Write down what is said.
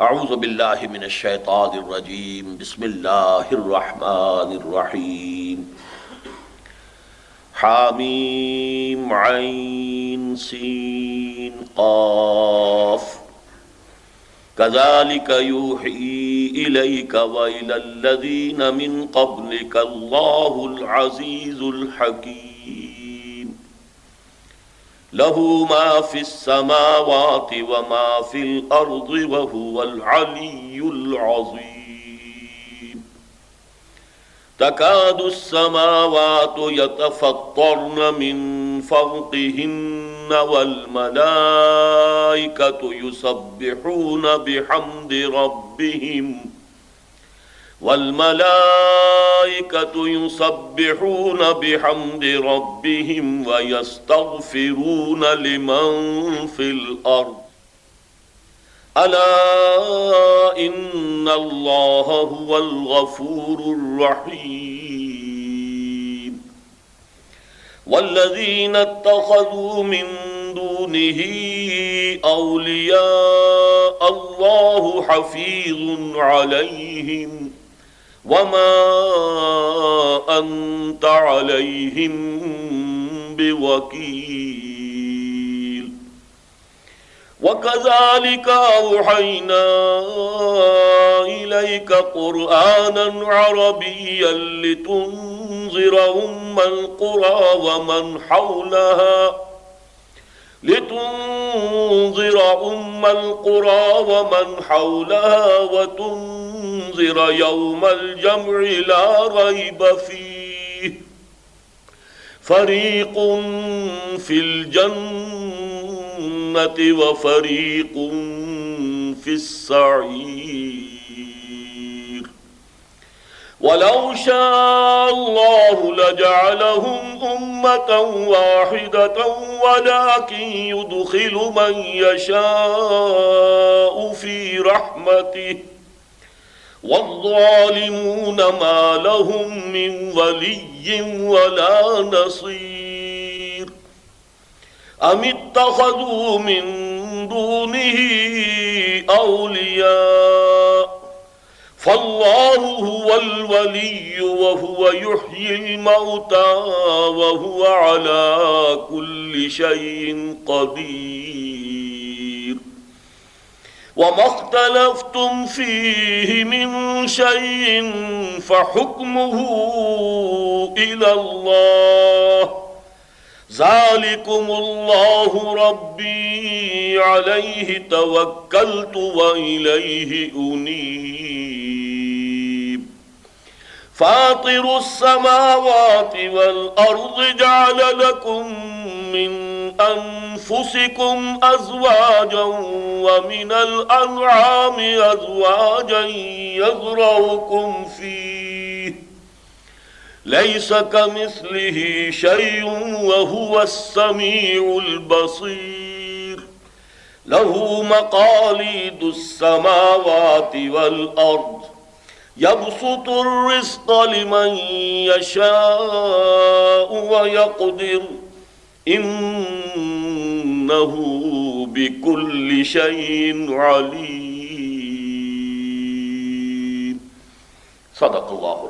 अऊज़ु बिल्लाहि मिनश शैतानिर रजीम। बिस्मिल्लाहिर रहमानिर रहीम। हामीम ऐन सीन क़ाफ। कज़ालिक यूही इलैका व इलल्लज़ीना मिन क़ब्लिका अल्लाहुल अज़ीज़ुल हकीम। लहू मा फिस समावाति व मा फिल अर्ज़ि व हुवल अलिय्युल अज़ीम। तकादुस समावातु यतफ़त्तरन मिन फ़ौक़िहिन्न वल मलाइकतु युसब्बिहून बिहम्दि रब्बिहिम व यस्तग़फ़िरून लिमन फ़िल अर्ज़ अला इन्नल्लाह हुवल गफ़ूरुर रहीम। वल्लज़ीना इत्तख़ज़ू मिन दूनिही औलिया अल्लाहु हफ़ीज़ुन अलैहिम वमा अंत अलैहिम बिवकील। वकज़ालिक औहैना इलैका क़ुरआनन अरबिय्यन लितुन्ज़िर उम्मल क़ुरा वमन हौलहा वतुन्ज़िर यौमल जम्'i ला रैब फ़ीह फ़रीक़ुन फ़िल जन्नति व फ़रीक़ुन फ़िस सईर। वलौ शाअ अल्लाहु लजअलहुम उम्मतन वाहिदतन वलाकिन युदखिलु मन यशाअु फ़ी रहमतिहि वज़्ज़ालिमून मा लहुम मिन वलिय्यिन वला नसीर। अमित्तख़ज़ू मिन दूनिही औलिया फ़ल्लाहु हुवल वलिय्यु व हुव युह्यिल मौता व हुव अला कुल्लि शैइन क़दीर। वमा इख्तलफ़्तुम फ़ीहि मिन शैइन फ़हुक्मुहु इलल्लाह ज़ालिकुमुल्लाहु रब्बी अलैहि तवक्कलतु व इलैहि उनीब। फ़ातिरुस समावाति वल अर्ज़ि जअल लकुम मिन अनफुसिकुम अज़वाजन व मिनल अनआमि अज़वाजन यज़रउकुम फ़ीहि लैसा कमिस्लिही शैउन व हुवस समीउल बसीर। लहू मक़ालिदुस समावाति वल अर्ज़ यबसुतुर रिज़्क़ लिमन यशाअु व यक़दिर इन्नहु बिकुल्लि शैइन अलीम। सदक़ल्लाहु